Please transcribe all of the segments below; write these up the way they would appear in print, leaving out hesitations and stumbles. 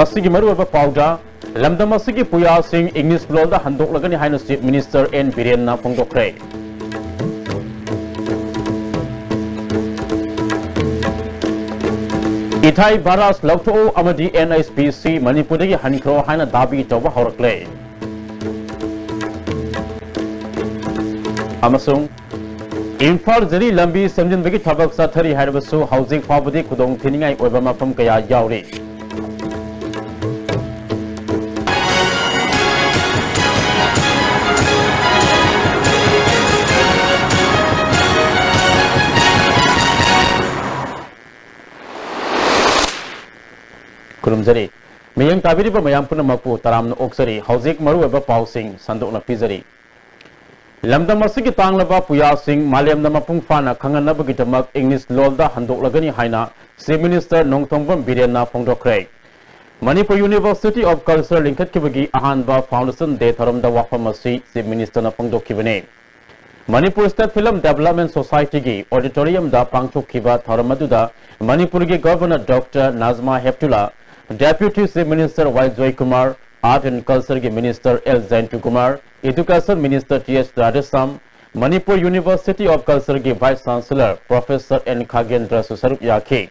ngasi gi maru ba pauda lamdam asigi puya sing English lol da handok lagani haina Chief Minister N Biren na phongdokre Ithai Baras Lauto amadi NSPC Manipur dagi hanikro haina dabi tawba horakle amasung Imphal jari lambi semjin bagi thabak sathari haibasu housing fabudi khudong thiningai oiba mafam kaya yauri kurumjari meyang tabiri ba mayam puna mapu taramna oksari housing maru oiba pausing sandokna pizari Lamdam asigi tanglaba puya sing Maliam na mapung fana khanganabagi damak English lolda handoklagani haina Chief Minister Nongthombam Biren na phongdokre Manipur University of Culture linkhatkibagi ahanba foundation day tharamda wafam asi Chief Minister na phongdokkibane Manipur State Film Development Society gi auditorium da pangchokkiba tharamaduda Manipur gi Governor Dr. Nazma Heptula Deputy Chief Minister Y. Joy Kumar Art and Culture ki Minister L. Zaintu Kumar, Education Minister T.S. Radhesam, Manipur University of Culture ki Vice Chancellor Professor N. Khagendra Susaruk Yaki.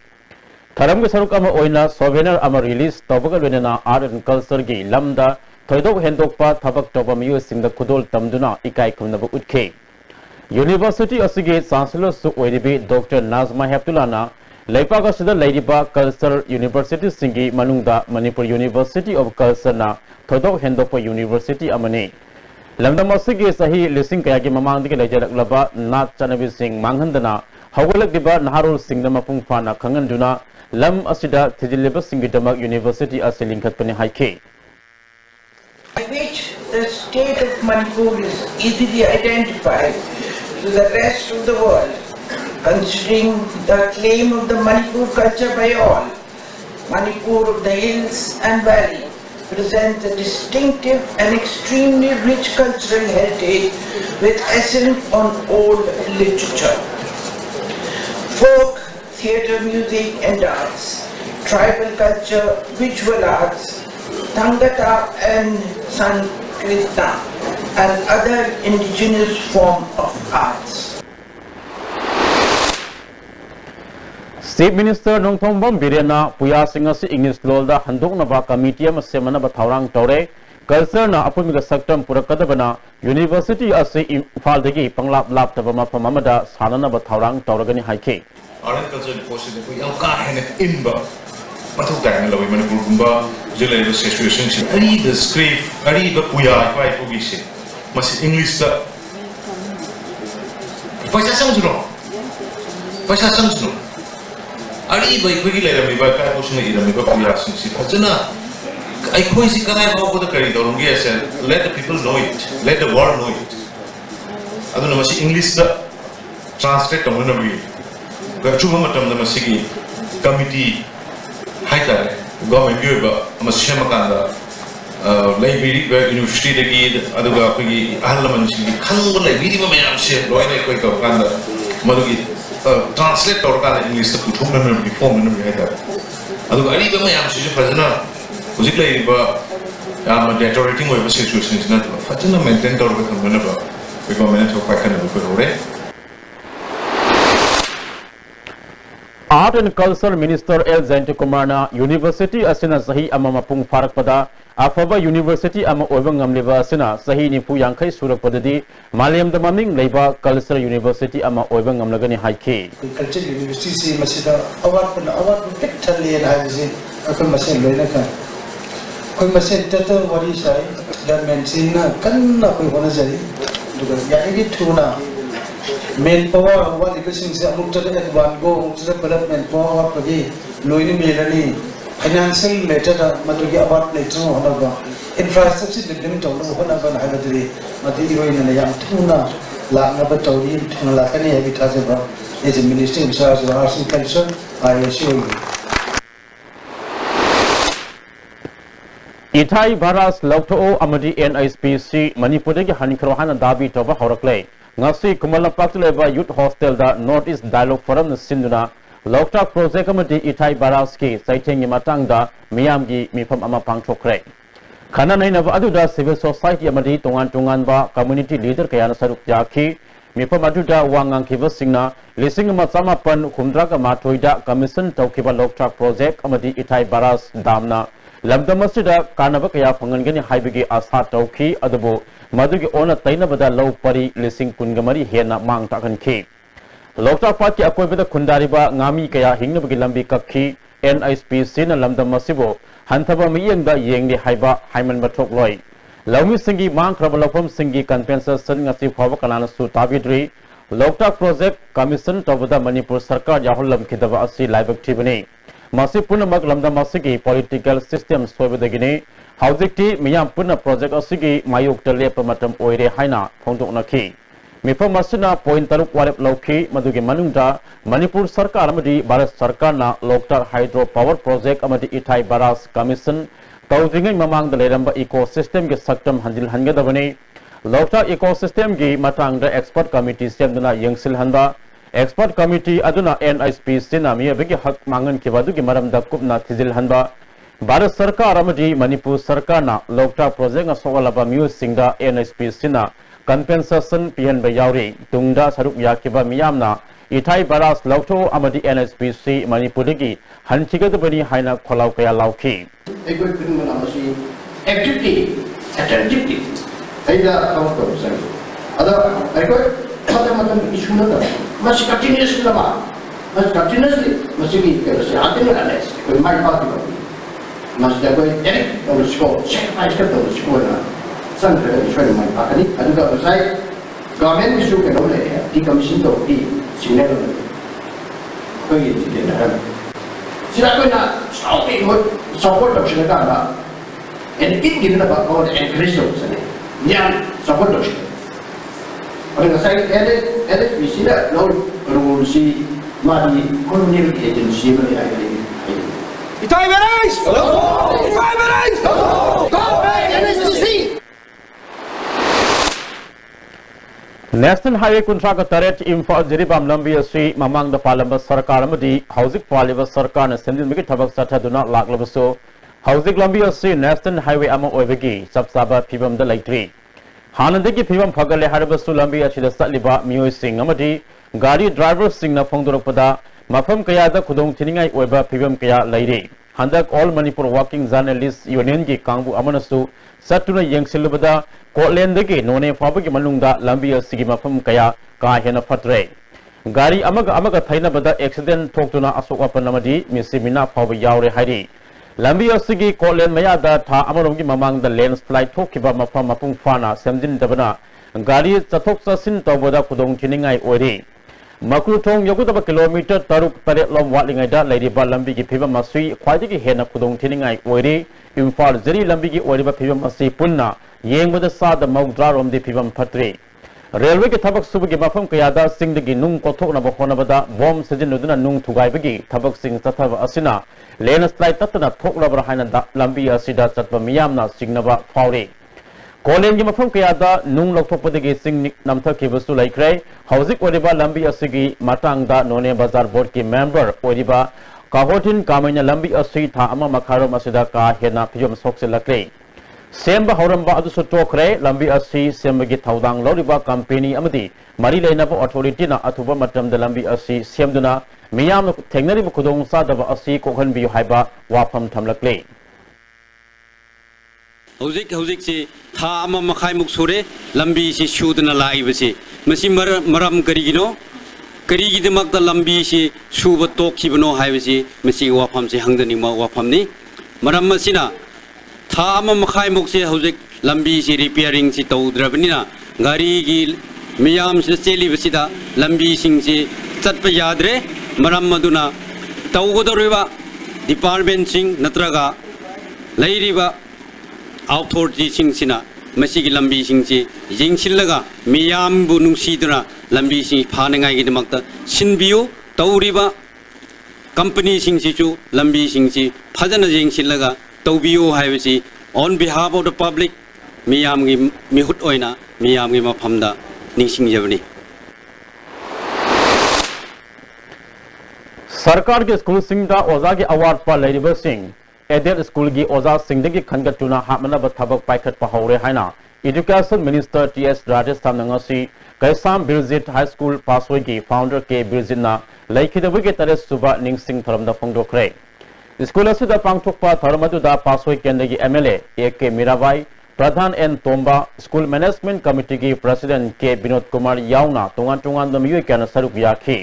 Tharam ki saruk ama oina souvenir ama release tabagal wenena Art and Culture ki lamda thoidok hendokpa thabak toba miyu singda khudol tamduna ikai khumnaba utke. University asigi Chancellor su oiribi Dr. Nazma Heptulana Leipaga sida Lairiba Culture University singi manungda Manipur University of Culture na thodok hendokpa University amani lamdam asigi sahi lising kaya ki mamangdagi leijaraklaba nat chanabi sing manghandana hawgalakdiba naharul singna mapung fana khanganduna lam asida thijiliba singidamak University asilingkhatpani haike which the state of Manipur is easily identified to the rest of the world. Considering the claim of the Manipur culture by all, Manipur of the hills and valley presents a distinctive and extremely rich cultural heritage with essence on old literature, folk, theatre, music and dance, tribal culture, visual arts, Thangata and Sankirtan and other indigenous forms of arts. Chief Minister Nongthombam Biren na puya singa si English lolda handoknaba committee ama semanaba thaurang tore culture na apumiga saktam purakadabana University ase Imphal dagi panglap laptaba mafam amada sananaba thaurang tauragani haike Art culture policy de yam ka hene inba mathau ta lawi Manipur gumba jilai the situation si ari the script ari the puya pai ko gi se mas English da paisa samjno Ari by quickly let me back I was in the Puya Sinsi Pazana. I coincidentally can't go to the corridor. Let the people know it, let the world know it. I don't know much English translate on one of you. Gachumamatam the Masiki committee Haita, government Yuba, Mashamakanda, library, university, the kid, Adugaki, Alamansi, Kangula, minimum share, Royal Quakanda, Maduki. Translate or English to two members before memory. I do I even am such a prisoner. Was it like a deteriorating over situation is not Fatina maintained or with a maneuver because minute of I can Art and Culture Minister L. Zaintu Kumar na University asina sahi ama mapung farakpada afaba University ama oibang ngamliba asina sahi nipu yangkai surakpadadi Maliam da maming leiba Culture University ama oibang ngamlagani haike Culture University si masida award pictali and haisi akon masin loina kan koi masin tata wari sai dan mention na kan na koi hona jari duga yani thuna main power what the things are moved to the advance go to the development power to be loini melani financial matter matugi about later honaga infrastructure development to honaga haibadri mati iroina na yam thuna la na batawri thuna la kani habitaje ba as a minister in charge of arts and culture I assure you Ithai Baras Lauto amadi NSPC Manipur dagi hanikro hana dabi toba horakle ngasi Kumalampak leba youth hostel da North East Dialogue Forum na sinduna Loktak project अमदी इथाई बारास की सैथेंगी मतंगदा मियामगी मिफम अमा पांगथोखरे खना नैनब अदुदा सिविल सोसाइटी अमदी तोंगान तोंगानबा कम्युनिटी लीडर कयाना सरुक याखी मिफम अदुदा वांगांखिबसिंगना लिसिंग मचामापन हुमद्राग माथोइदा कमीशन तौखिबा लोकटाक प्रोजेक्ट अमदी इथाई बारास दामना लमदम असिदा कानब कया फंगनगनि हाइबगी आशा तौखी अदबो मदुगी ओना तैनबदा लौ परि लिसिंग कुनगमरी हेना मांग ताकनखी लोकटाक पार्क की अकोइबदा खुंदारिबा गामी कया हिंगनबगी लंबी कखी NISPC na lamdam masibo hanthaba miyengda yengni haiba haiman bathok loi lawmi singi mang khraba lopam singi compensation ngasi phawa kanana su tabidri loktak project commission tobada manipur sarkar yahul lam khidaba asi laibak thibani masi punamak lamdam masigi political system soibadagini haujikti miyam punna project asigi mayuk tale pamatam oire haina phongdok nakhi मिफम मसिना point तरुक वारेप लौखी मदुगी मनुंगदा मणिपुर सरकार अमदी भारत सरकार ना लोकटाक हाइड्रो पावर प्रोजेक्ट अमदी इथाई बारास कमीशन तौद्रिंगै ममांग लेरंबा इकोसिस्टम के सक्तम हंजिल हंगदबनी लोकटाक इकोसिस्टम की मतांगदा एक्सपर्ट कमिटी सेमदना यंगसिल हंदा एक्सपर्ट कमिटी अदुना NISPC ना मियबगी हक मांगन के बदुगी मरमदा कुपना थिजिल हंदा भारत सरकार अमदी मणिपुर सरकार ना लोकटाक प्रोजेक्ट असोगलबा म्यूज सिंगदा NISPC ना compensation pian bayauri tungda saruk yakiba miyamna इथाई बारास लौथो अमदी NSPC मणिपुरगी हनचिगदबनी हाइना खोलाव कया लाउखी एगोय पिनमन अमसी एक्टिविटी अटेंटिविटी हैदा काउंटर सर अदा एगोय खते मतन इशू न मस कंटीन्यूअसली लबा मस कंटीन्यूअसली मसिगी केसे आते न अनेस कोई माइ पार्टी मस एगोय एरिक और स्को सैक्रिफाइस करतो स्को ना संघ इशू माइ पार्टी अदुगा साइ गवर्नमेंट इशू के नोले दी कमीशन तो दी सिग्नल कोई ये ना सिरा कोई ना स्टॉप इट सपोर्ट ऑप्शन का ना एंड किट गिवन अबाउट और एनकरेज ऑप्शन है या सपोर्ट ऑप्शन और साइड एल बीसी ना नो रूल सी मादी कॉलोनियल एजेंसी में आई इथाई बेराइस इथाई बेराइस गो एनएससी नेशनल हाईवे कुंट्राक तरेट इम्फाल जिरीबाम लंबी असि ममांग पालंब सरकार अमदी हौजिक पालिब सरकार ने सेंदिनबगी थबक चथदुना लाक्लबसो हौजिक लंबी असि नेशनल हाईवे अमा ओइबगी सबसाबा फिबमदा लैत्रि हानदगी फिबम फगले हरबसु लंबी असिदा चतलिबा मियोय सिंग अमदी गाड़ी ड्राइवर सिंग न फोंदोरकपदा मफम कयादा खुदोंग थिनिंगाई ओइबा फिबम कया लैरि हंदक all Manipur working journalist union की कांगबु अमनसु सत्तुना यंगसिलबदा कोटलैंड नोने फाबगी मनुंगदा लंबी असिगी मफम कया का हेना फत्रे गाड़ी अमग थैनबदा एक्सीडेंट थोक्तुना असोक अपन अमदी मिसिमिना फाब यावरे हाइरि लंबी असिगी कोटलैंड मयादा था अमरोंगी ममांगदा लैंडस्लाइड थोकिबा मफम मपुंग फाना सेमजिनदबना गाड़ी चथोक चसिन तौबदा खुदोंग थिनिंगाई ओइरि मकुथोंग यगुदबा किलोमीटर तरुक तरेट लोम वाटलिंगाइदा लैरिबा लंबी की फिबम असुई ख्वाइदगी हेना खुदोंग थिनिंगाई ओइरि इम्फाल जरी लंबी की ओइरिबा फिबम असि पुन्ना येंगबदा साद मौद्रा रोमदी फिबम फत्रे रेलवे के थबक सुबगी मफम कयादा सिंगदगी नुंग कोथोकनबा होनबदा बॉम सिजिनुदुना नुंग थुगाइबगी थबक सिंग चथब असिना लैंडस्लाइड ततना थोकलबरा हाइना लंबी असिदा चतबा मियामना सिंगनबा फावरे कोलेन की मफम कयादा नुंग लौथोकपदगी सिंग नमथखिबसु लैख्रे हौजिक ओरिबा लंबी असिगी मतांगदा नोने बाजार बोर्ड की मेंबर ओरिबा काहोटिन कामैना लंबी असि था अमा मखारोम असिदा का हेना फियम सोक्सिलक्रे सेंब हौरंबा अदुसु टोखरे लंबी असि सेंबगी थौदांग लौरिबा कंपनी अमदी मरी लेनब अथॉरिटी ना अथुबा मतमदा लंबी असि सेमदुना मियाम थेंगनरिबा खुदोंग सादबा असि कोखनबियु हाइबा वाफम थमलक्ले हौजिक से था अमा मखाइमुक सुरे लंबी से शूदना लाइबसे मसी मरम करिगिनो करिगिदमक्ता लंबी से शूब तोखिबनो हाइबसे मसी वाफम से हंगदनिमा वाफमनी मरम मसिना था अमा मखाइमुक से हौजिक लंबी से रिपेयरिंग से तौद्रबनिना गाड़ी की मियाम से चेलिबसिदा लंबी सिंग से चटप याद्रे मरम मदुना तौगदोरिबा डिपार्टमेंट सिंग नत्रगा लैरिबा अथॉरिटी सिंगसिना मसीगी लंबी सिंगसे येंसिलगा मियामबु नुंसीदुना लंबी सिंग फानगाइगिदमक्ता सिनबियो तौरिबा कंपनी सिंगसिचु लंबी सिंगसे फजना येंसिलगा तौबियो हाइबसी on behalf of the public मियामगी मिहुत ओइना मियामगी मफमदा निंसिंगजबनी सरकार के स्कूल सिंगदा ओजा के अवार्ड पर लेरिबा सिंह एडेड स्कूल की ओजा सिंगदगी खनगतुना हामनब थबक पाइखत पहौरे हाइना एजुकेशन मिनिस्टर टीएस राजेश तामनंगसी कैसाम बिरजित हाई स्कूल पासोई की फाउंडर के बिरजितना लेखिदबगे तरह सुबह निंगसिंग थरमदा फोंदोखरे स्कूल असिदा पांगथोकपा थरमदुदा पासोई केंद्र की एमएलए ए.के. मीराबाई प्रधान एन तोंबा स्कूल मैनेजमेंट कमिटी की प्रेसिडेंट के विनोद कुमार याउना तोंगान तोंगान दमियो केन सरुक याखी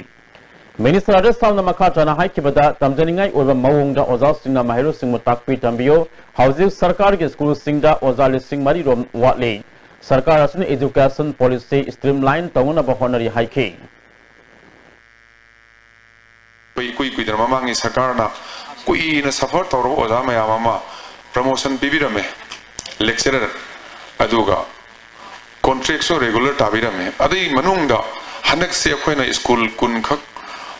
मिनिस्टर राजेश तामना मखा तना हाइकिबदा तमजनिंगाई ओबा मवोंगदा ओजा सिंगना माहिरो सिंगमु ताकपी तंबियो हाउसिंग सरकार के स्कूल सिंगदा ओजा लिसिंग मरी रोम वाले सरकार असने एजुकेशन पॉलिसी स्ट्रीमलाइन तंगना बहोनरी हाइकी कोई दरमांगी सरकार ना कोई न सफर तौर ओजा मयामा प्रमोशन पीबीरमे लेक्चरर अदुगा कॉन्ट्रैक्ट रेगुलर ताबीरमे अदई मनुंगदा हनक से अखोइना स्कूल कुन खक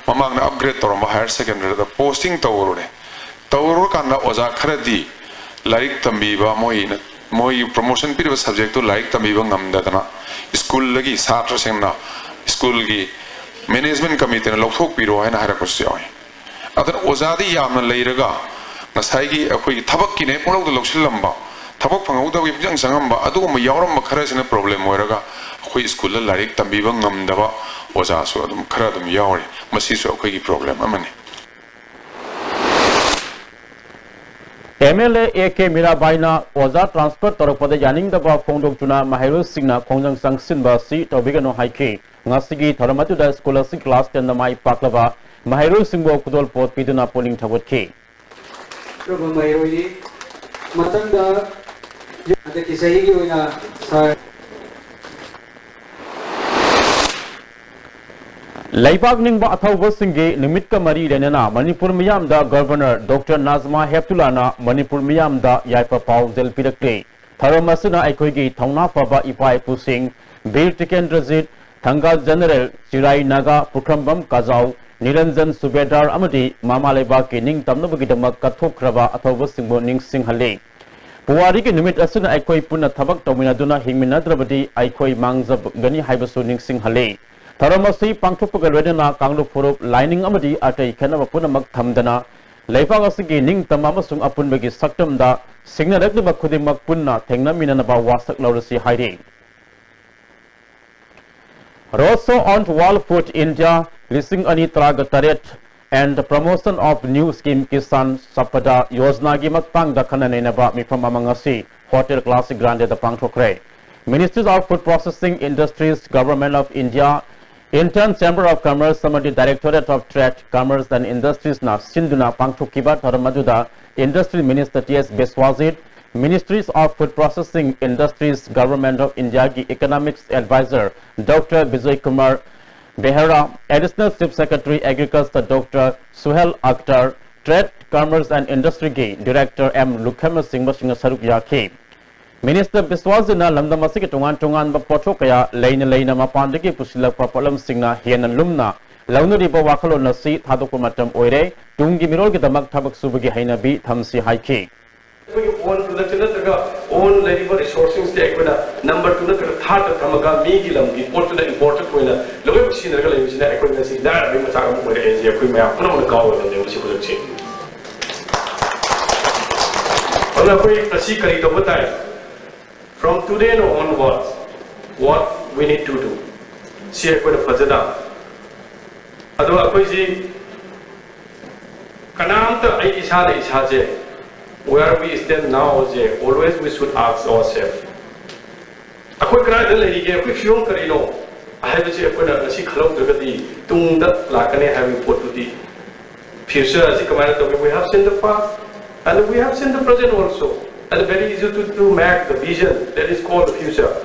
ममांगना अपग्रेड तौर हायर सेकेंडरी दा पोस्टिंग तौर काना ओजा खरदी लाइक तंबीबा मोई प्रमोशन पीरिब सब्जेक्ट तो लाइक तंबीबा ngамदना स्कूल लगी छात्र सिंगना स्कूल की मैनेजमेंट कमिटी ने लौथोक पीरो है ना हरकुस यावे अदर ओजादी यामना लेरगा नसाइगी अखोई थबक किने पोलौद लौसिलंबा थबक फंगौदगी बिजंग संगंबा अदुगुम यावरम खरसिना प्रॉब्लम होरगा अखोई स्कूल लाइक तंबीबा ngамदबा ओजासु अदुम खरा अदुम यावरे मसीसु अखोई प्रॉब्लम अमने एमएलए ए.के. मीराबाईना ओजा ट्रांसफर तौरपद यानिंगदबा फोंदोकचुना माहिरो सिंगना खोंजंग संगसिनबा सी तौबिगनो हाइकी ngasiगी थरमतुदा स्कूल असि क्लास 10 माई पाकलबा माहिरो सिंगबो कुदोल पोत पिदुना पोलिंग थबोतकी प्रभु माहिरोजी मतंदा अदकी सहीगी होइना लाइबाग निंगबा अथौबा सिंगे निमित का मरी रेनेना मणिपुर मियामदा गवर्नर डॉक्टर नाजमा हेप्तुलाना मणिपुर मियामदा याइपा पाउ जेल पिरक्ले थरमसना अखोइगी थौना फबा इपाई पुसिंग बीर टिकेंद्रजीत थंगा जनरल चिराई नागा पुखरमबम काजाउ निरंजन सुबेदार अमदी मामा लेबा के निंग तमनबगिदमक कथोखरबा अथौबा सिंगबो निंग सिंहले पुवारी के निमित असना अखोइ पुना थबक तौमिनादुना हिंगमिनाद्रबदी अखोइ मांगजब गनी हाइबसु निंग सिंहले थरमसी पांथोकपग लोइना कांगलुप फुरुप लाइनिंग अमदी अटै खेनब पुनमक थमदना लेपाग असगी निंग तमामसुंग अपुनबगी सक्तमदा सिग्नरकदब खुदिमक पुन्ना थेंगनमिननबा वासक लौरसी हाइरे रोसो ऑन वर्ल्ड फूड इंडिया लिसिंग अनि त्राग तरेट and the promotion of new scheme Kisan Sapada Yojana gi matang da khananenaba mifam amangasi Hotel Classic Grande da pangthokre Ministries of Food Processing Industries Government of India Intern Chamber of Commerce Samadi Directorate of Trade Commerce and Industries na sinduna pangthokiba thormaduda Industry Minister T.S. Beswazit Ministries of Food Processing Industries Government of India ki Economics Advisor Dr. Vijay Kumar Behera, Additional Chief Secretary Agriculture Dr. Suhail Akhtar, Trade, Commerce and Industry Ki Director M. Lukhama Singh Masing Saruk Yaki. Minister Biswazina Lamdamasi ki tungan bapoto kaya leina mapandiki pusilak papalam singna hianan lumna launuri ba wakalo nasi thadoko matam oire tungi mirol ki damak thabak subagi hainabi thamsi haiki. Own production na own labor resourcing stake na number 2 na third thamaga mi gi lam gi port na important koina logai machine na kala machine ekoi na si da bi ma sa ko re je koi ma apna na kaw na de si ko che ona koi asi kari to batai from today onwards what we need to do si ekoi na fajada ado akoi ji kanam ta ai isa je where we stand now always we should ask ourselves akoi kra dal hi ge akoi fiom karino I have to akoi na si khalom dagadi tung da lakane have put to the future as kamana to we have seen the past and we have seen the present also and very easy to make the vision that is called the future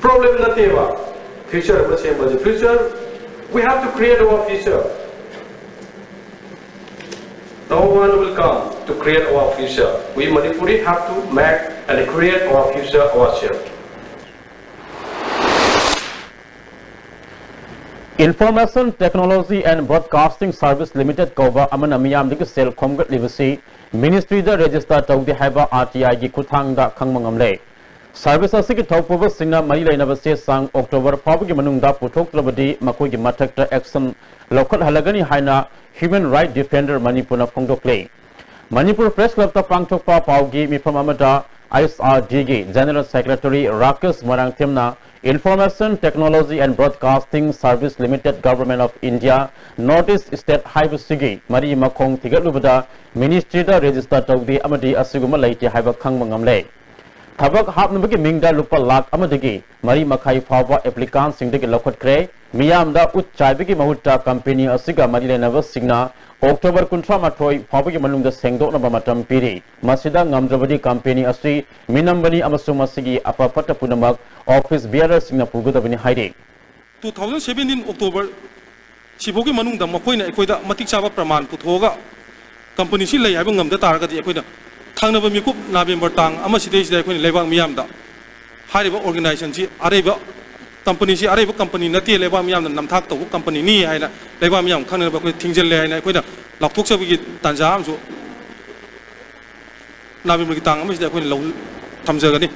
problem na teva future was same as the future we have to create our future. No one will come to create our future. We Manipuri have to make and create our future ourselves. Information Technology and Broadcasting Service Limited Kova Amanamiyam Dik Sel Khomgat Livasi Ministry da register tawdi haiba RTI gi kuthang da khangmangamle Service asigi thawpuba singna mari lainaba se sang October 5 gi manungda puthok trabadi makoi gi mathakta action लौखट हलगनी हाइना human right defender Manipur फोंदोक्ले Manipur press club ता पांगथोकपा पाउगी मिफम अमदा ISRD की जनरल सेक्रेटरी राकेश मरांगथेमना information technology and broadcasting service limited government of India north east state हाइबसिगी मरी मखोंग थिगलुबदा मिनिस्ट्री दा रजिस्टर तौदी अमदी असुगुमा लैते हाइबा खंगबा ngamle थबक हापनबगी मिंगदा लुपा लाख अमदगी मरी मखाई फावा एप्लीकांट सिंगदगी लखटख्रे मियामदा उच्चाइबगी महुत्ता कंपनी असिगा मरी लेनब सिगना October 13 फाबगी मनुंगदा सेंगदोनबा मतम पीरी मसिदा ngamdrabadi कंपनी असि मिनम्बनी अमसुंग मसिगी अपाफट पुनमक ऑफिस बियरर सिंगना पुगदबनी हाइरे 2017 October सिबोगी मनुंगदा मखोइना एकोइदा मतिक चाबा प्रमाण पुथोगा कंपनी सि लै हाइबा ngamda तारगदि एकोइदा थांगनबा मिकुप नवेम्बर तांग अमा सिदेसिदा एकोइना लेबाक मियामदा हारिबा ऑर्गेनाइजेशन सि अरेबा कंपनी से अरेब कंपनी नती लेबा मियाम नमथाक तब कंपनी नी है लेबा मियाम खनब थिंजल है अखोना लाथोक्सबगी तांजा नवेम्बर की तांग अखोना थमजगनी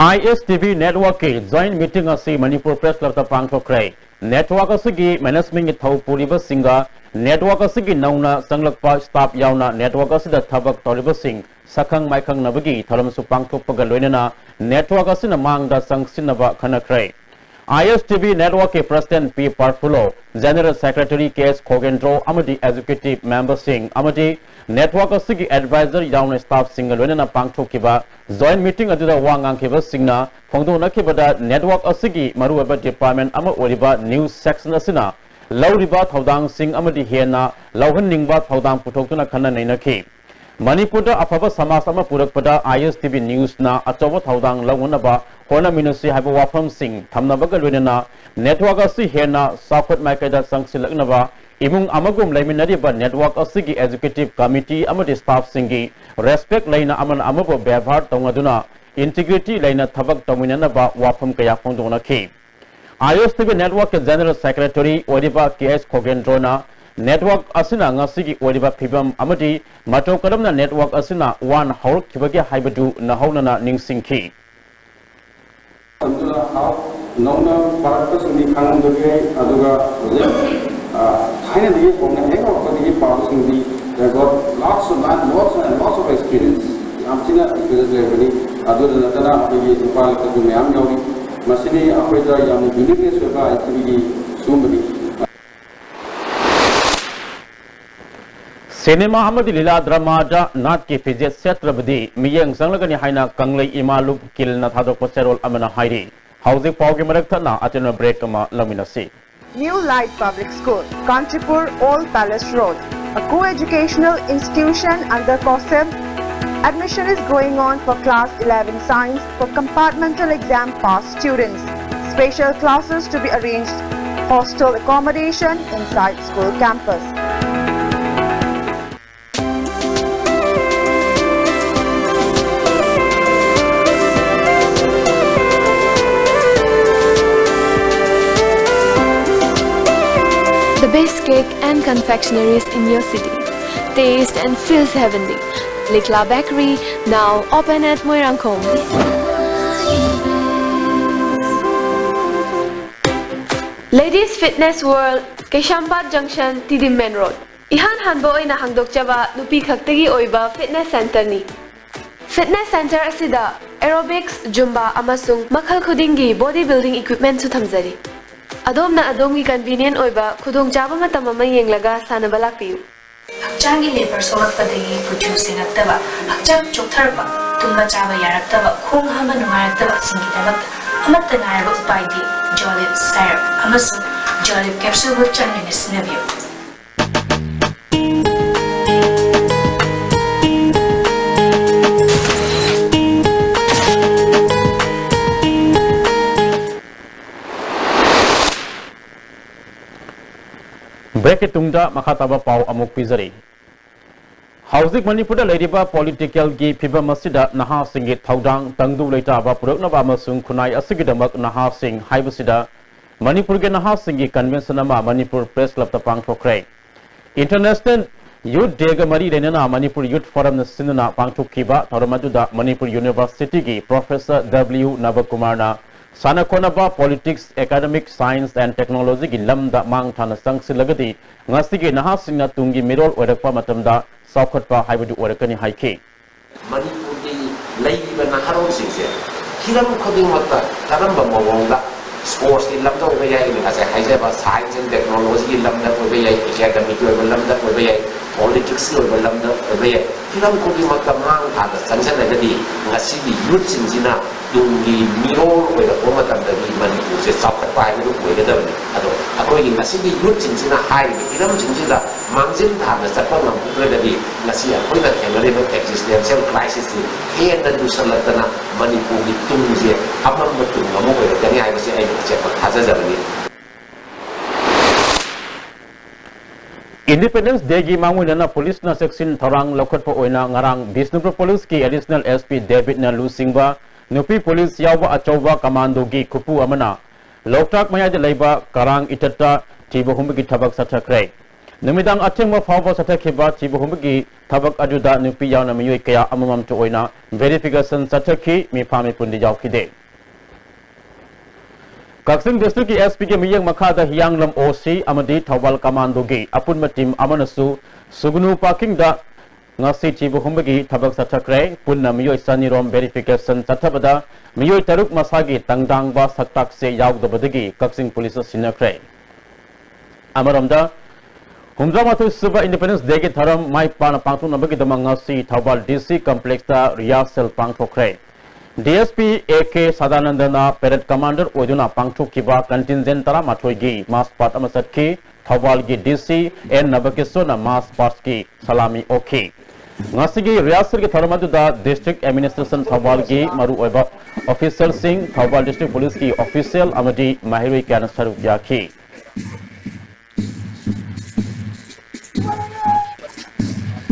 ISTV नेटवर्क की जॉइंट मीटिंग असी मणिपुर प्रेस क्लब पांगथोक्रे नेटवर्क असगी मैनेजमेंट की थौपुरिबा सिंगा नेटवर्क असगी नौना संगलकपा स्टाफ यावना नेटवर्क असिदा थबक तौरिबा सिंग सखंग माइखंग नबगी थरमसु पांगथोकपगा लोइनना नेटवर्क असिना मांगदा संगसिनबा खनख्रे ISTV नेटवर्क के प्रेसिडेंट पी पारफुलो जनरल सेक्रेटरी केएस खोगेंद्रो अमदी एग्जीक्यूटिव मेंबर सिंग अमदी नेटवर्क असगी एडवाइजर यावना स्टाफ सिंग लोइनना पांगथोकिबा जॉइंट मीटिंग अदुदा वांगांखिबा सिंगना फोंदोनखिबदा नेटवर्क असगी मरुअबा डिपार्टमेंट अमा ओरिबा न्यूज सेक्शन असिना लौरिबा थौदांग सिंग अमदी हेना लौहननिंगबा थौदांग पुथोक्तुना खन्ना नैनखि मणिपुर अफब समाज अमा पुरकपदा ISTV न्यूज ना अचौब थौदांग लौनबा होनामिनसी हाइबा वाफम सिंग थमनबगा लोइनना नेटवर्क असि हेना साफत माइकैदा संगसिलकनबा इमुंग अमगुम लैमिनरिबा नेटवर्क असि एजुकेटिव कमिटी अमदि स्टाफ सिंगी रेस्पेक्ट लैना अमन अमबो व्यवहार तौंगदुना इंटीग्रिटी लैना थबक तौमिननबा वाफम कया फोंदोनखि ISTV नेटवर्क के जनरल सेक्रेटरी ओरिबा केएस खोगेंद्रोना नेटवर्क असिना ngasi ओरिबा फिबम अमदि मटो करमना नेटवर्क असिना वन हौर खिबगे हाइबदु नहौनना निंगसिंखि अंतुला हाउ नौना पारक सुनि खांगदगे अदुगा थाइना दिगे होने हेगो कदिगे पावसिंगदि they got lots of experience amchina experience lebani aduna natana apigi upal kadu myam yawi masini apoida yam unique soba ISTV sumbani cinema अमदी लीला ड्रामादा नाट की फिजेट सेत्रबदी मियंग संगलगनी हाइना कंगलै इमालुब किलना थादोक पसेरोल अमना हाइरी हाउजिंग पावगे मरकथना अचन ब्रेक अमा लमिनसी New Light Public School, Kanchipur, Old Palace Road, a co-educational institution under COSEB. Admission is going on for class 11 science for compartmental exam pass students. Special classes to be arranged. Hostel accommodation inside school campus. The best cake and confectionaries in your city. Taste and feels heavenly. Likla Bakery, now open at Moirangkong. Ladies Fitness World, Keshambat Junction, Tidim Main Road. Ihan hanbo ina hangdok chaba nupi khaktagi oiba fitness center ni. Fitness center asida aerobics, zumba amasung makhal khudingi bodybuilding equipment su thamjari. अदोमना अदोमगी convenient ओइबा खुदोंग चाबा मतम अमा येंगलगा सानबा लापियु हक्चांगी labour सोरकपदगी कुचु सिंगक्तबा हक्चांग चोक्थरबा तुंबा चाबा यारक्तबा खोंग हामा नुंगारक्तबा सिंगिदमक अमत्त नायबा उपायदि जॉलिब सायरप अमसुंग जॉलिब कैप्सूल बु चन्मिनि सिनबियु ब्रेक तुंगदा मखाताबा पाव अमुक पिजरी हाउसिंग मणिपुर लेरिबा पॉलिटिकल की फिबा मसिदा नहा सिंगे थौदांग तंगदु लेटाबा पुरकनबा मसुंग खुनाई असिगिदमक नहा सिंग हाइबसिदा मणिपुर के नहा सिंगी कन्वेंशन अमा मणिपुर प्रेस क्लब ता पांगथोक्रे इंटरनेशनल यूथ डे गा मरी लेना मणिपुर यूथ फोरम न सिनना पांगथोकिबा थरमदुदा मणिपुर यूनिवर्सिटी की प्रोफेसर W नवकुमार ना Sanakonaba politics, academic science and technology ki lamda mang thana sangsilagadi ngasigi nahasingna tungi mirol oirakpa matamda saukhatpa haibadu oirakani haike Manipuri laiba naharon singse hiram khudingmakta karamba mawongda sports ki lamda oiba yai ase haijaba science and technology ki lamda oiba yai academic oiba lamda oiba yai politics oiba lamda oiba yai hiram khudingmakta mang thana sangsilagadi ngasigi youth singsina dungi mirol oira koma tamdagi Manipur se saukhatpa haibadu oigadabani ado akoi ngasigi youth singsina hai hiram singsina mangzin thana satpa ngampudragadi ngasi akoi da thengareba existential crisis ni hena dusalatana Manipur ki tungje amam matung ngamo oiradani haibase ai chepa thajajabani Independence Day gi mangwina police na section tharang lokhatpa oina ngarang Bisnupur police ki additional SP David na Lusingba nupi police yawa achauba commando gi kupu amana loktak maya de leiba karang itata tibohum gi thabak sathakre numidang athengma phawba sathakhiba tibohum gi thabak ajuda nupi yauna miyoi kaya amamam to oina verification sathakhi mi phami pundi jawkhide Kaksing district ki SP ke miyang makhada hiyanglam OC amadi thawal commando gi apunma team amanasu sugnu parking da ngasi tibohum gi thabak sathakre punna miyoi sanirom verification sathabada miyoi taruk masagi tangdang ba saktak se yawdabadagi Kaksing police sinakre amaramda humjamathu suba Independence Day ki tharam mai pana pangthung nabagi damang ngasi thawal DC complex da rehearsal pangthokre DSP AK Sadanandana parade commander oiduna pangthukiba contingent tara mathoigi mass part amasatki thawal gi DC and nabakesona mass parts ki salami okay ngasigi rehearsal ki tharamadu da district administration thawal gi maru oiba official sing thawal district police ki official amadi mahiroi kan saru yakhi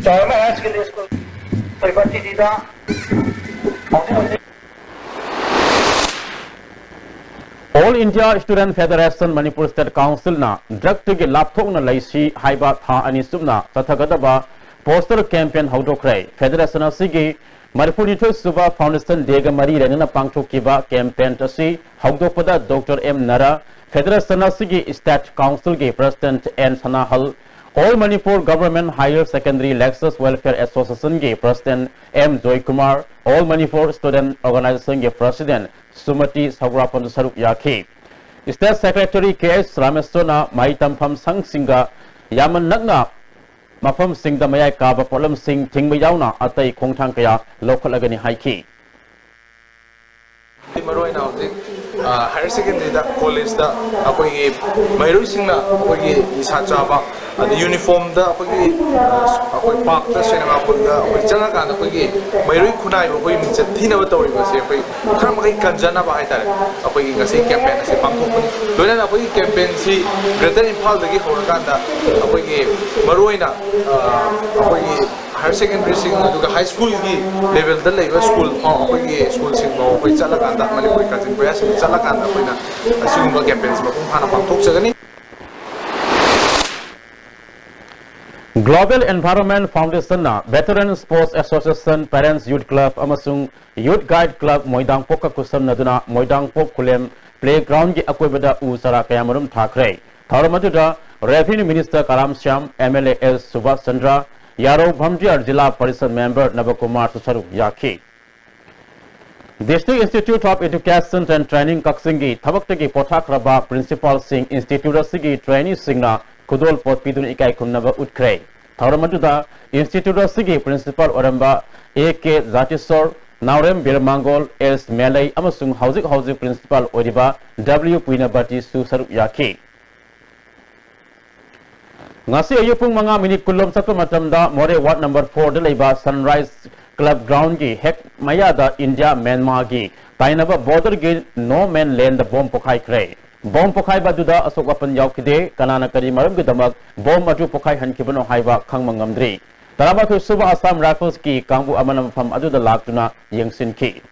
चाहे आज के देश को परिवर्तित दीदा All India Student Federation Manipur State Council na drug to ge lapthok na laisi haiba tha ani subna tathagadaba poster campaign haudokrai Federation asigi Manipur Nitho Suba Foundation dega mari renana pangthokiba campaign asi haudokpada Dr. M Nara Federation asigi State Council ge President N Sanahal All Manipur Government Higher Secondary Lexus Welfare Association ge President M Joy Kumar All Manipur Student Organization ge President Sumati Sagrapan Saruk Yakhi State Secretary KS Ramesona Maitam Pham Sang Singa Yaman Nagna Mafam Singh da Mayai Kaba Polam Singh Thingba Yauna Atai Khongthang Kaya Local Agani Haiki Maroina higher secondary da college da apoi mairoi singna apoi isachaba the uniform da apoi park da cinema apoi changa kan apoi mairoi khunai apoi mincha thina ba tori ba se apoi kham kai kanjana ba hai tare apoi ngasi campaign se pangthokuni loina apoi campaign si greater imphal da gi horakan da apoi maroina apoi higher secondary sing aduga high school gi level da leiba school apoi school sing no apoi chala kan da mani apoi kajin prayas chala kan da apoi na asingba campaigns ma pung phana pangthok sagani Global Environment Foundation na Veteran Sports Association Parents Youth Club amasung Youth Guide Club Moidang Poka kusam naduna Moidang Pok Kulem Playground gi akoibada usara kayamarum thakre tharamadura Revenue Minister Karam Shyam MLA S Subhash Chandra Yaro Bhamjiyar Jila Parishad Member Navakumar Susaruk Yakhi District Institute of Education and Training Kaksingi Thabaktagi Pothakraba Principal Singh Institute Sigi Trainee Singna Kudol Pot Pidun Ikai Kumnava Utkre Tharamaduda Institute Sigi Principal Oramba AK Zatisor Naurem Birmangol S Malay Amasung Housing Principal Oriba W Puinabati Susaruk Yakhi Ngasi ayupung mga minit kulom sa matamda More Ward number 4 de leiba Sunrise Club Ground gi hek mayada India Myanmar gi tainaba border gi no man land bomb pokai kre bomb pokai baduda asok apan yaukide kanana kari maram gi damak bomb aju pokai hankibano haiba khangmangamdri taraba thu suba Assam Rifles ki kangbu amanam pham aduda laktuna yengsin ki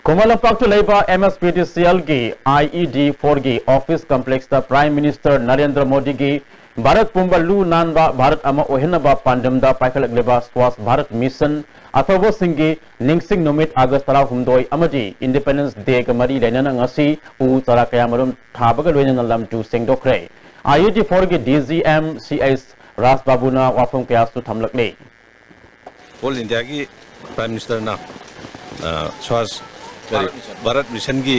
Kumalampak to leiba MSPDCL gi IED 4 gi office complex the Prime Minister Narendra Modi gi Bharat पुंबा लू नानबा भारत अमा ओहेनबा पांडमदा पाइखलगलेबा स्वास्थ्य Bharat mission अथवा सिंगी निंगसिंग नुमित अगस्त 13 अमजी independence day का मरी लेना ngasi उ तरा कयामरुम थाबगा लोइना लमटू सेंगदोखरे IUT4 के DGM CS राज बाबूना वाफम कयासु थमलकले ऑल इंडिया की प्राइम मिनिस्टर ना स्वास्थ्य भारत मिशन की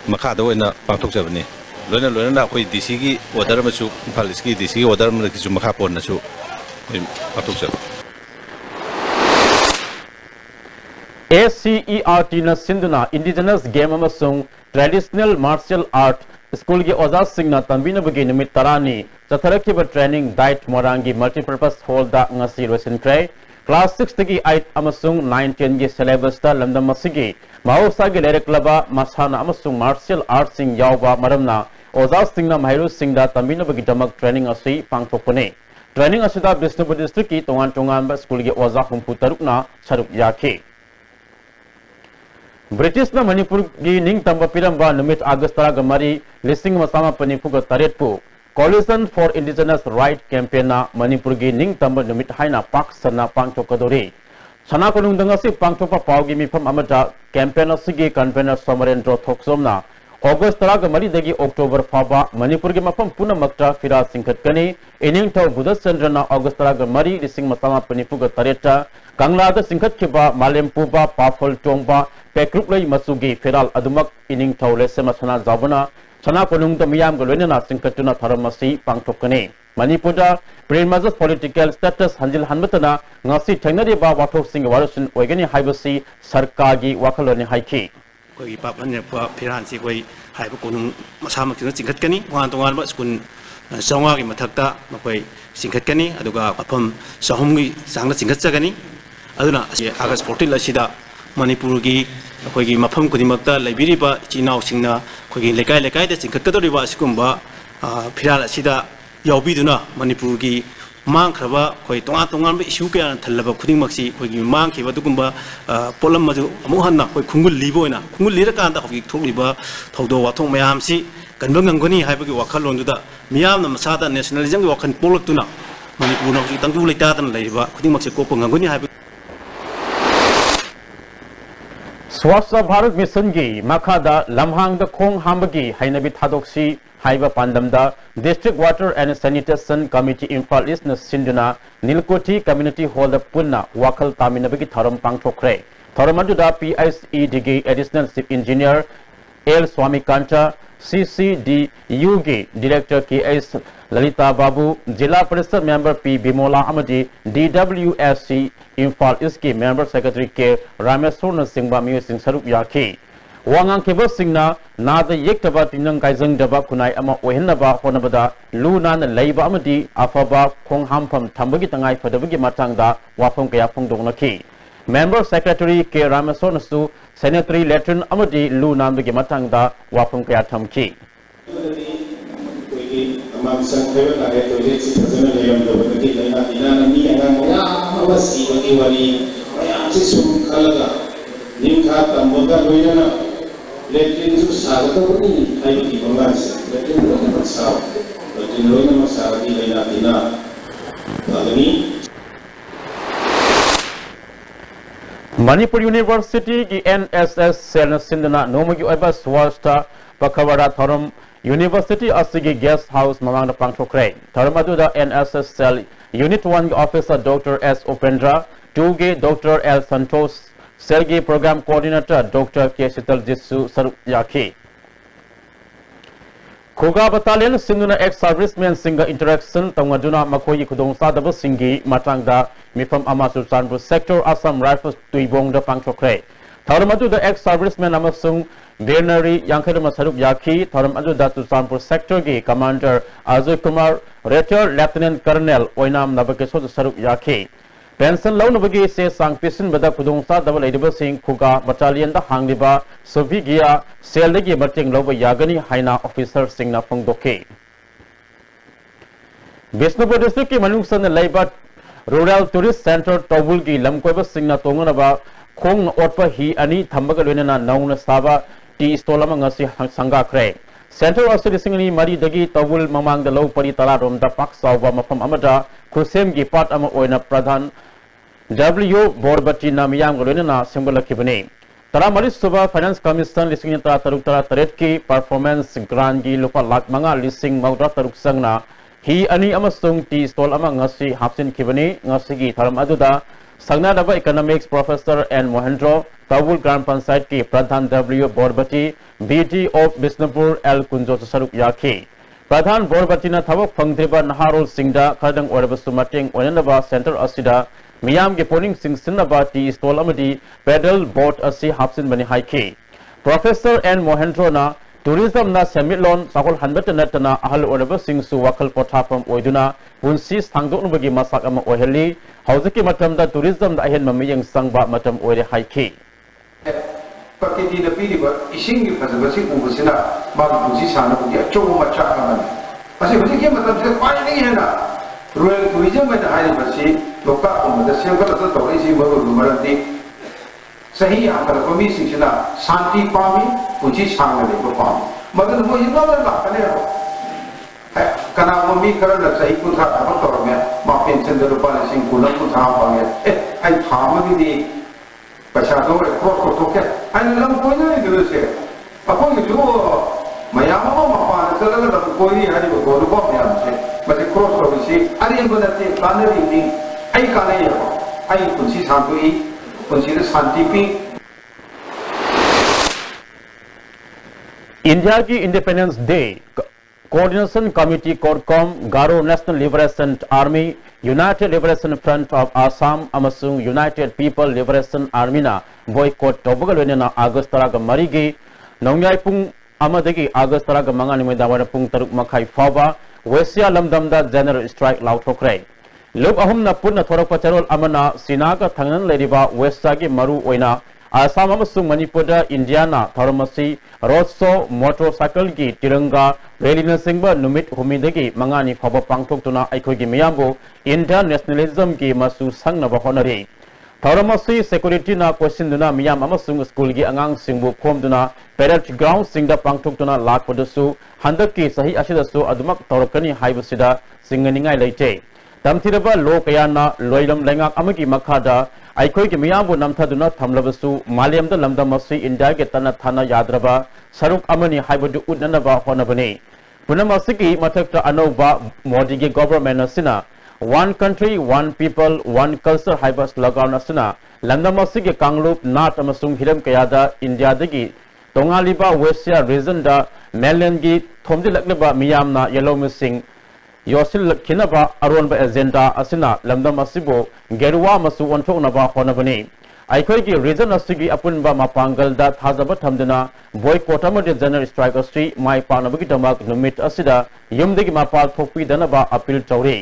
मखा दोना पांथोकजबने लोना लोना अखोई DC की ऑर्डर मसु इम्फाल की DC की ऑर्डर में किसु मखा पोनसु पांथोकजब ACERT na sinduna indigenous game amasung traditional martial art school gi oza singna tambina bagi numit tarani chatharaki ba training diet morangi multipurpose hall da ngasi rosin krai class 6 tagi 8 amasung 9 10 gi syllabus ta lamdam masigi mahausa gi lerek laba masana amasung martial arts sing yawba maramna oza singna mairu singda tambina bagi damak training asi pangthokpone training asida Bishnupur district ki tongan tongan ba school gi oza humpu tarukna saruk yakhe British na Manipur gi ning tamba piramba numit August tara gamari listing masama panipu ga taretpu Coalition for Indigenous Right campaign na Manipur gi ning tamba numit haina pak sana pangthokadori sana konung dangasi pangthopa pawgi mifam amata campaign asigi convener Somarendra Thoksomna August tara gamari dagi October faba Manipur gi mafam puna makta fira singkhatkani ining thaw Budaschandra na August tara gamari listing masama panipu ga tareta Kangla da singkhatkiba Malempuba Pafol Tongba Pekrup lai masugi feral adumak ining thaule sema sana zabana sana konung da miyam ga loina singkhatuna tharamasi pangthokane Manipur da pre-major political status hanjil hanmatana ngasi thainari ba wathok sing warusin oigani haibasi sarkar gi wakhaloni haiki koi papan pa phiran si koi haiba konung masama kin singkhatkani wan tongan ba skun sawga gi mathakta makoi singkhatkani aduga apam sahum gi sangna singkhatchagani aduna August 14 asida Manipur gi अखोगी मफम खुदिमक्ता लेबिरिबा Chenab सिंगना अखोगी लेकाय लेकाय दे सिंखकदोरिबा सिकुंबा फिराल असिदा यावबिदुना मणिपुर की मांगख्रबा अखोई तोंगा तोंगान बे issue कया थल्लबा खुदिमक्सी अखोगी मांगखिबा दुगुंबा pollen मजु अमु हन्ना अखोई खुंगुल लिबोइना खुंगुल लिरकांदा अखोगी थोकलिबा थौदो वाथों मयामसी कनबा ngangoni हाइबगी वाखलोंदुदा मियामना मसादा nationalism की वाखन पोलक्तुना मणिपुर नौजी तंगु लेतादन लेबा खुदिमक्सी कोप ngangoni HYBE Swachh Bharat Mission gi makhada lamhang da khong hambagi hainabi thadoksi haiba pandamda District Water and Sanitation Committee Imphal East na sinduna Nilkoti Community Hall da punna wakhal taminabagi tharam pangthokre tharam adu da PICE digi Additional Chief Engineer L Swami Kanta CCDU gi Director KS Lalita Babu Jilla Parishad Member P Bimola Amadi DWSC Imphal East ki Member Secretary K Rameswar Singba Miu Singh Sarup Yakhi Wangang Keba Singna Nada Yektaba Tinang Kaizang Daba Kunai Ama Ohenaba Honabada Lunan Leiba Amadi Afaba Khong Hampam Tambagi Tangai Fadabagi Matangda Wafong Kaya Pongdonaki Member Secretary K Rameswar Su Sanitary Latrine Amadi Lunan Bagi Matangda Wafong Kaya Tamki Mangsang kaya na ito ulit si President Leon Dobati na inanami ang mga awasi bagi-wali mayang si Sumkalaga Nimkat ang mga loya na lekin su sagot ko ni ay di pangasi lekin loya na masaw lekin loya na masaw di natin na bagani Manipur University ki NSS cell na sindana nomagi oiba swasta pakawara thorum University Asigi Guest House Mamang na Pangthokre Tharamadu da NSS cell Unit 1 Officer Dr. S. Upendra 2 ge Dr. L. Santos cell ge Program Coordinator Dr. K. Sital Jitsu Sarup Yakhi Khoga Battalion Sinduna ex-servicemen singa interaction Tangaduna Makoyi Kudong Sadaba Singi Matangda Mifam Amasu Sanbur Sector Assam Rifles Tuibong da Pangthokre Tharamadu da ex-servicemen Amasung Bernary Yankadama Sarup Yakhi Tharam Adu Datu Sanpur Sector gi Commander Ajay Kumar Retired Lieutenant Colonel Oinam Nabakeso Sarup Yakhi Pension Loan Bagi se Sang Pisin Bada Kudongsa Double Edible Singh Kuga Battalion da Hangliba Sovigia Seldegi Bating Loba Yagani Haina Officer Singna Pongdoke Bishnupur District ki Manungsan Laibat Rural Tourist Center Tobulgi Lamkoiba Singna Tonganaba Khong Otpa Hi Ani Thambaga Lunana Nauna Saba T Stolama Ngasi Sangakre central Australia मरी दगी तबुल ममांग लो परी तला रोम दा पाक सावा मफम अमदा खुसेम की part अम ओइना प्रधान W बोरबटी ना मियाम गलोना सिंगलखिबने तरा मरी सुबह फाइनेंस कमीशन लिसिंग तरा तरुक तरा तरेट की परफॉर्मेंस ग्रांट की लुपा लाख मंगा लिसिंग मौद्रा तरुक संगना ही अनि अमसुंग टी स्टॉल अमा ngasi hapsin khibani ngasi gi tharam aduda Sagna Daba Economics Professor N. Mohendro, Tawul Grand Panchayat की प्रधान W बोरबटी BD of Bisnupur L Kunjo Saruk Yaki प्रधान बोरबटी ना थबक फंगद्रिबा नहारोल सिंगदा खरदंग ओरबसु मटिंग ओननबा सेंटर असिदा मियाम के पोलिंग सिंग सिनबा टी स्टॉल अमदी पेडल बोट असि हापसिन बनि हाइकी professor N मोहेंद्रो ना tourism ना सेमिलोन साखोल हनबत नटना अहल ओरब सिंगसु वखल पोथाफम ओइदुना पुंसी सांगदोनबगी मसाक अमा ओहेली हौजकी मतमदा tourism दा अहेन ममियंग संगबा मतम ओइरे हाइकी प्रकृति दा पीरिबा इसिंग की फजबसी उबसिना मागी पुंसी सानबगी अचोब मचा अमन असे बजिके मतलब से पाई नहीं है ना रॉयल टूरिज्म में हाइबसी लोका उमदा सेंगल तो तोइसी बगु मरती सही आकर कमी सिंचना शांति पामी पुंसी सांगले को पाम मगर वो इनो ला कने है कना मम्मी कर ल सही कुथा अब तो में मा पेंशन दे रुपा सिंह कुल कुथा पाए ए आई थाम दी पछा तो क्रॉस को तो के आई लम कोई नहीं दे से अपन जो मयाम मा पान चलल ल कोई हरि को गोरु को में से मते क्रॉस को सी अरे बदते कानरी दी आई काने आई पुंसी सांगुई इंडिया की independence day coordination committee CorCom Garo national liberation army united liberation front of Assam अमसुंग यूनाइटेड पीपल लिबरेशन आर्मी ना बॉयकॉट तौबगलोनेना अगस्त तराग मरीगी नौयाई पुंग अमदगी अगस्त तराग मंगा निमेदावर पुंग तरुक मखाई फावा वेस्या लमदमदा जनरल स्ट्राइक लाउथोक्रे लोक अहुमना पुनः थोरक चरोल अमना सिनागा थंगन लेरिबा वेस्टा की मरु ओइना आसाम अमसुंग मणिपुरदा इंडियाना थरमसी रोड शो मोटरसाइकिल की तिरंगा रैली सिंगबा नुमित हुमिदगी मंगानी फब पांगथोक्तुना अखोगी मियामबो इंडियन नेशनलिज्म की मसु संगनबा होनरी थरमसी सिक्योरिटी ना क्वेश्चन मियाम अमसुंग स्कूल की अंगांग सिंगबु खोमदुना पेरेड ग्राउंड सिंगदा पांगथोक्तुना लाखपदसु हंदकी सही असिदसु अदुमक तौरकनी हाइबसिदा सिंगनिंगाई लेते तमथिरबा लो कयाना लोइलम लेंगाक अमगी मखादा आइखोई के मियाबु नमथदुना थमलबसु मालेमदा लमदमसी इंडिया के तना थाना याद्रबा सरुक अमनी हाइबदु उदनबा होनबनी पुनमसिकी मथक्ता अनोबा मोदी के गवर्नमेंट असिना one country one people one culture हाइबा स्लोगन असिना लमदमसी के कांगलुप नाट अमसुंग हिरम कयादा इंडिया दगी तोंगालिबा वेस्या रीजन दा मेलैंड की थोमदिलकलबा मियामना येलो मिसिंग योसिल खिनबा अरोनबा एजेंडा असिना लमदम असिबो गेरुवा मसु ओंथोनबा होनबनी आइखोई की रीजन असिगी अपुनबा मापांगल दा थाजबा थमदना बॉयकॉट अमदे जनरल स्ट्राइक अस्ट्री माइ पानबगी दमक नुमित असिदा यमदगी मापाल थोपी दनबा अपील तौरी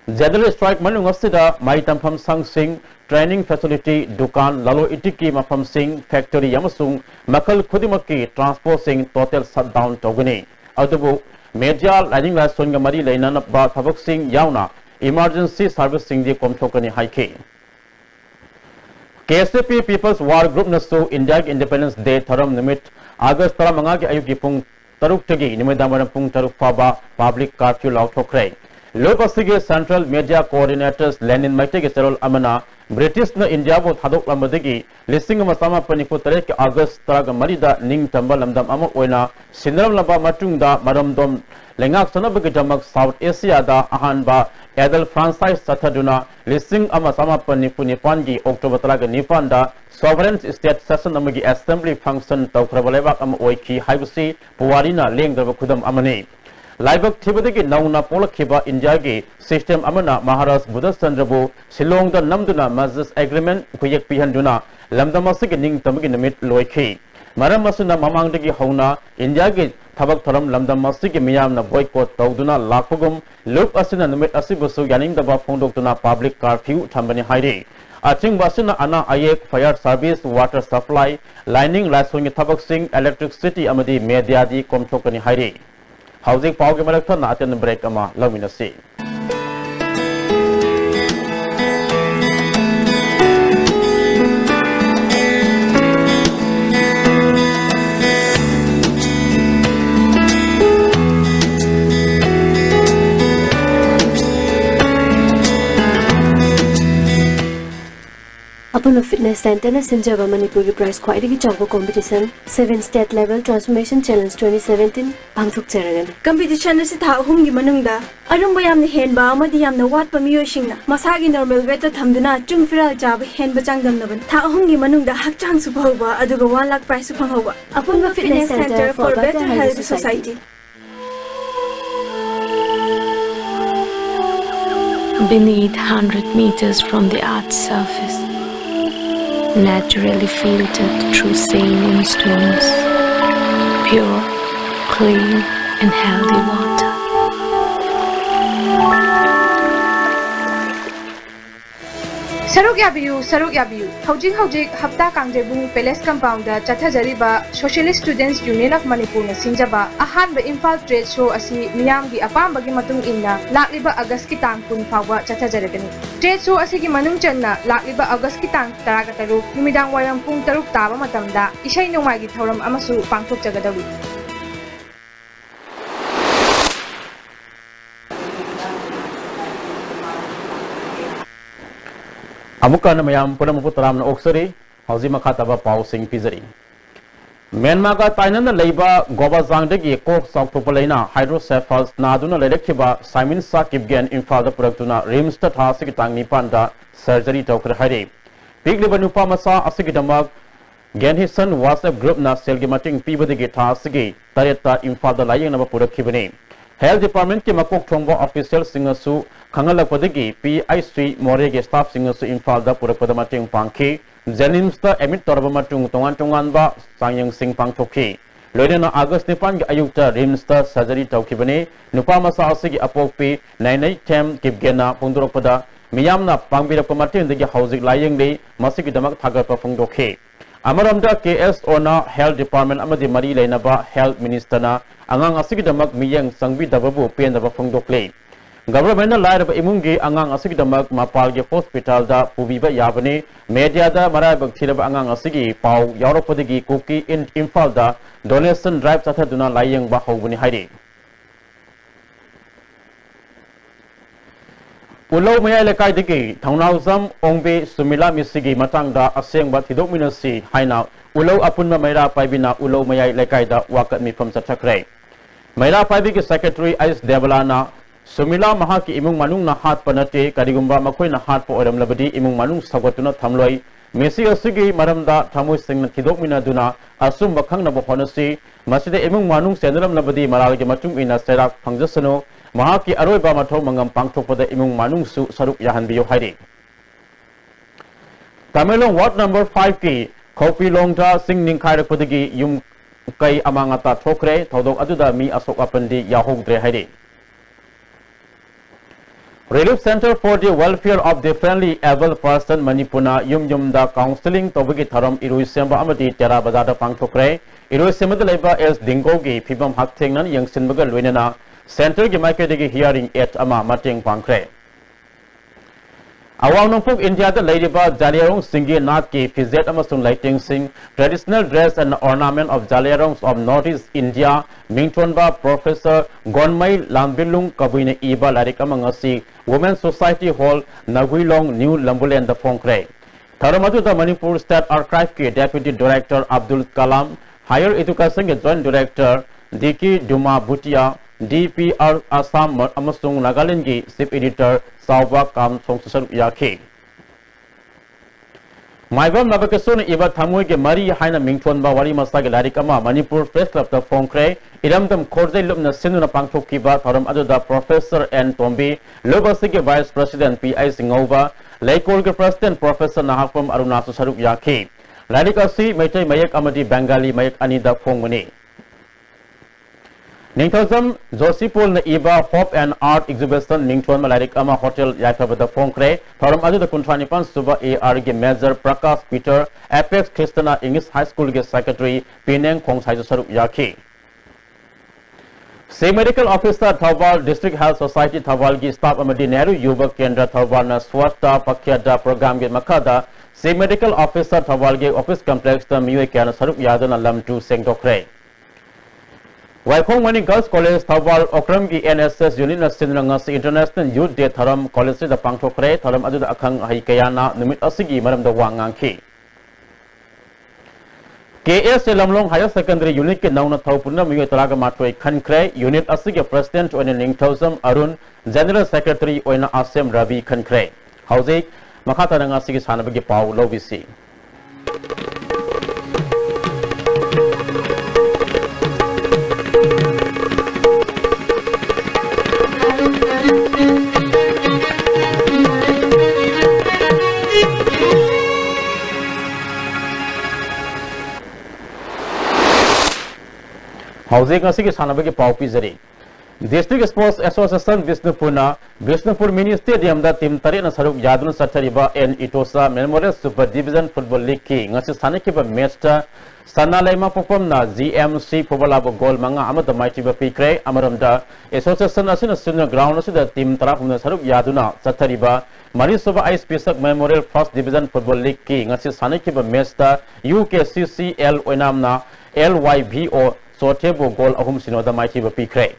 जनरल स्ट्राइक मनुंग असिदा माइ तमफम संगसिंग ट्रेनिंग फैसिलिटी दुकान ललो इटिकी मफम सिंग फैक्टरी यमसुंग मखल खुदिमकी ट्रांसपोर्ट सिंग टोटल शटडाउन तौगनी अदुबु मेडिया लाइनिंग लाइसन मरी लेना थबक यावना इमरजेंसी सर्विस सिंह कोमथोकनी हाइखे KSP पीपल्स वार ग्रुप नसु इंडिया की इंडिपेंडेंस डे थरम निमित अगस्त 15 के अयुक की पुंग तरुक तगी निमेदामर पुंग तरुक फाबा पब्लिक कर्फ्यू लाउथोक्रे लोक असिगे सेंट्रल मीडिया कोऑर्डिनेटर्स लेनिन मैटे के चरोल अमना ब्रिटिश न इंडिया बो थादोक लमदगी लिसिंग मसामा पनिपु तरे के अगस्त 13 मरीदा निंग तंबा लमदम अम ओइना सिनरम लबा मटुंगदा मरमदोम लेंगाक सनबगी दमक साउथ एशिया दा अहानबा एडल फ्रांचाइज सथदुना लिसिंग अमा सामा पनिपु निपान की अक्टोबर 9 दा सोवरेन स्टेट सेशन अमगी असेंबली फंक्शन तौखरबलेबाक अम ओइखी हाइबसी पुवारीना लेंगदब खुदम अमने लाइबक थिबदगी नौना पोलखिबा इंडिया की सिस्टम अमना महाराज बुद्धचंद्रबु शिलोंग द नमदुना मजलिस एग्रीमेंट खुयक पिहंदुना लमदमसिग निंग तमगी निमित लोइखी मरम मसुना ममांगदगी हौना इंडिया की थबक थरम लमदमसिग मियामना बॉयकॉट तौदुना लाखुगुम लुप असिना निमित असिबसु यानिंगदबा फोंदोक्तुना पब्लिक कर्फ्यू थंबनी हाइरे अचिंग बसना अना आयेक फायर सर्विस वाटर सप्लाई लाइनिंग लाइसोंग थबक सिंग इलेक्ट्रिसिटी अमदी मीडिया दी कोमथोकनी हाइरे हाउसिंग पाव के मरक था नाचन ब्रेक अमा लविनसी Fitness Center na Sinjaba Manipur ki prize khwaidagi chawba competition 7 state level transformation challenge 2017 pangthok charagan. Competition asi tha ahum gi manungda arumba yamna henba amadi yamna watpa miyosingna masagi normal weight ta thamduna chungfiral jaba henba changdamnaban tha ahum gi manungda hakchang su phawba aduga 1 lakh prize su phanghoba Apunba Fitness Center for Better Health Society. Beneath 100 meters from the Earth's surface, naturally filtered through saline streams, pure, clean and healthy water. Saruk Yabiyu, Haujik Hapta Kangjebung Palace Compound Chathajariba Socialist Students Union of Manipur na Sinjaba Ahanba Imphal Trade Show asi miyamgi apambagi matung inna lakliba August ki tang kun fawa Chathajaragani. Trade show asi ki manung channa lakliba August ki tang 13 numidang wayam pung 3 taba matamda isay nongmai gi thoram amasu pangthok jagadawi. Amukan mayam puna muputaram na oksari hauzi makataba pau sing pizari. Myanmar ka Thailand na leiba goba zangdagi ko saktopalaina hydrocephals naduna lerekhiba Simon Sakibgen Imphal da produktuna rims ta thasigi tangni panda surgery tawkar hari. Pigliba nupa masa asigidamak Genhison WhatsApp group na selgi mating pibadigi thasigi tareta Imphal da layeng na purakhibani. Health Department ke makok thongba official singasu khangalakpadagi PIC Morege staff singasu Imphal da purakpada mating pangki Jennings da emit torba matung tongan ba sangyang sing pangthokhi loidena August nipan ge ayukta rims da surgery tawkibani nupa masa asigi apokpi 99 tem kibgena pungdorokpada miyamna pangbirap mating dagi housing layeng dei masigi damak thagarpa phongdokhi Amaramda KS Ona Health Department amadi mari leinaba Health Minister na angang asigi damak miyang sangbi dababu pendaba phongdokle Government na lairaba imungi angang asigi damak mapalge hospital da pubiba yabane media da marabag thiraba angang asigi pau yaropodigi kuki in Imphal da donation drive tathaduna layang ba hawbuni hairi Ulau Maya Lekai Digi, Taunazam, Ongbe, Sumila Misigi, Matanga, Aseng Bat Hidominasi, Haina, Ulau Apunma Maira Pabina, Ulau Maya Lekaida, Wakat me from Satakre. Maira Pabiki Secretary Ais Devalana, Sumila Mahaki Imung Manung na Hat Panate, Kadigumba Makoi na Hat for Odam Labadi, Imung Manung Sagatuna Tamloi, Messi Asigi, Maramda, Tamu Sing Hidomina Duna, Asum Bakang Nabohonasi, Masida Imung Manung Sendaram Labadi, Maragi Matum in a Serak Pangjasano, Mahaki Aroiba Mato Mangam Pangtopada Imung Manung Su Saruk Yahan Bio Haidi. Tamelong Ward number 5 ki Kopi Longta Sing Ningkai Pudigi Yum Kai Amangata Tokre, Todok Aduda Mi Asok Apandi Yahog Dre Haidi. Relief Center for the Welfare of the Friendly Able Person Manipuna Yum da Counseling Tobigi Taram Iruisemba Amadi Tera Bazada Pangtokre, Iruisemba Leba Els Dingogi, Pibam Haktingnan Yang Sinbaga Luinana. Center ki market hearing at ama mating pangkre. Awang nongpuk India da Ladiba Jaliarong Singi Nath ki Fizet amasung lighting sing traditional dress and ornament of Jaliarongs of Northeast India Mingtonba Professor Gonmai Lambilung Kabuine Iba Larik amangasi Women's Society Hall Naguilong New Lambulen da Pongkre. Taramatu da Manipur State Archive ki Deputy Director Abdul Kalam Higher Education ki Joint Director Diki Duma Bhutia DPR Assam amasung Nagaland ki Chief Editor Sawa Kam Songsasar Yake. Maibam Nabakasun Iba Tamui ke Mari Haina Mington ba Wari Masagi Larikama Manipur Press Club da Pongkre Iramdam Korze Lumna Sinuna Pangtok Kiba Tharam Aduda Professor N Tombi Lobasiki Vice President P.I. Singova Laikolga President Professor Nahapam Arunasu Saruk Yake. Larikasi Maitai Mayak Amadi Bengali Mayak Anida Pongmani. Ningthozam Josipul na Iba Hope and Art Exhibition Ningthon Malarik Ama Hotel Yakabada Pongkre Tharam Adu the Kuntranipan Suba AR ge Major Prakash Peter Apex Christina English High School ge Secretary Pineng Khong Sai Saruk Yaki Se Medical Officer Thawal District Health Society Thawal gi staff amadi Nehru Yuva Kendra Thawal na Swasta Pakyada program ge Makada Se Medical Officer Thawal ge Office Complex ta Miwe Kana Saruk Yadana Lam 2 Sengdokre Waikong Mani Girls College Thawal Okram ki NSS Unit na Sinrangas International Youth Day Tharam College da Pangthokre Tharam adu da akhang hai kayana numit asigi maram da wangangki KS Lamlong Higher Secondary Unit ke nauna thau punna miyo taraga matoi khankre unit asige president oina Ningthosam Arun General Secretary oina Asem Ravi khankre hauzik makhata nanga sige sanabagi pau lobisi Housing asigi sanabagi pau pizari District Sports Association Bishnupur Mini Stadium da team tari na saruk yadun sathariba N Itosa Memorial Super Division Football League ki ngasi sanakiba match ta sanalaima perform na GMC Pobalabo goal manga amada mighty ba pikre amaramda association asina senior ground asida team taraf na saruk yaduna sathariba Marisoba Ice Pisak Memorial First Division Football League ki ngasi sanakiba match ta UKCCL oinamna LYBO Sotebo goal ahum sinoda mighty ba pikre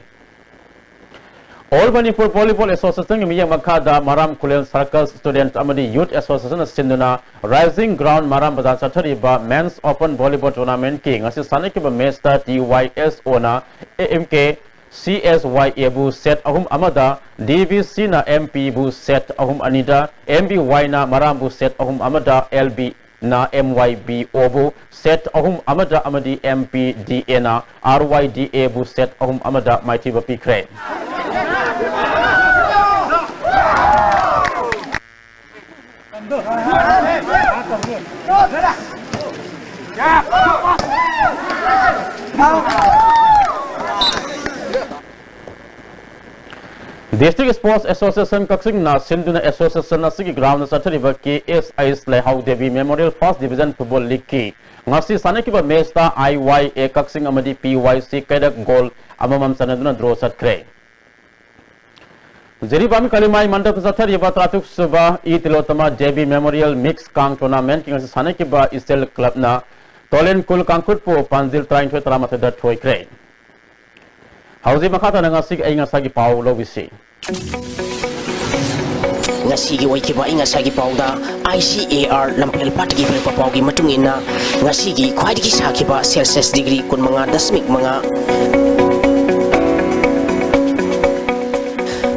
All Manipur Volleyball Association Miyang Makada Maram Kulel Circle Student Amadi Youth Association Sinduna Rising Ground Maram Bazar Sathariba Men's Open Volleyball Tournament King Asi Sanakiba Mesta TYS Ona AMK CSY Bu Set Ahum Amada DVC na MP Bu Set Ahum Anida MBY na Maram Bu Set Ahum Amada LB na MYB Obu Set Ahum Amada Amadi MPDA na RYDA Bu Set Ahum Amada Mighty Bapi Kre District Sports Association Kaksing na Sinduna Association na sige ground sa thariba KSI Slehau Devi Memorial First Division Football League ki ngasi sanakiba match ta IYA Kaksing amadi PYC kadak goal amamam sanaduna draw satkre Jeribami Kalimai Mandap Sathariba Tratuk Suba Itilotama JB Memorial Mix Kang Tournament ki ngasi sanakiba Isel Club na Tolen Kul Kangkut po Panzil Train Twe Tramata da Toy Kre Hauzi makata na ngasig ay ngasagi pau lobisi Ngasigi waikiba ay ngasagi pau da ICAR lampel patgi pau gi matungin na ngasigi khwaidigi sakiba Celsius degree kun mga dasmik mga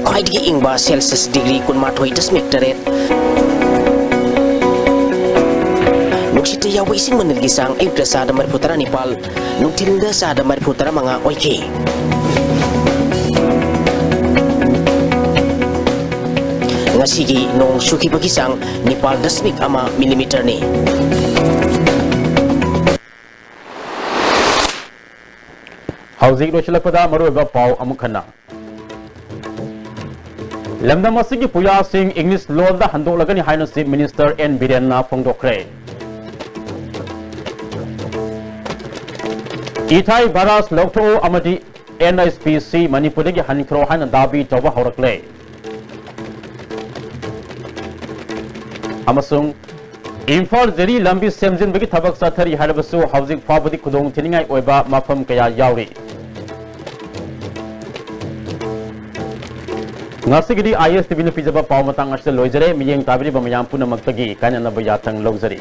khwaidigi ingba Celsius degree kun mathoi dasmik taret Nuksita yawa ising manilgisang ayuda sa damar putara Nepal nuktilinda sa damar putara mga oike Ngasigi nung suki bagisang Nepal dasmik ama milimeter ni Hauzik do chilakpada maruba pau amukhana Lamda masigi Puya Singh English law da handok lagani haina Chief Minister N Biren na phongdokre Ithai Baras Lokto amadi NSPC Manipurigi hanikro haina dabi tawba horakle Amasung Imphal Zeri Lambi Semjin bagi thabak sathari harabasu Hauzik Fabudi Kudong Tiningai Oiba Mafam Kaya Yauri Ngasigidi IS TV na pijaba pau matang asal loizare miyeng tabiri bamayang puna magtagi kanya na bayatang logzari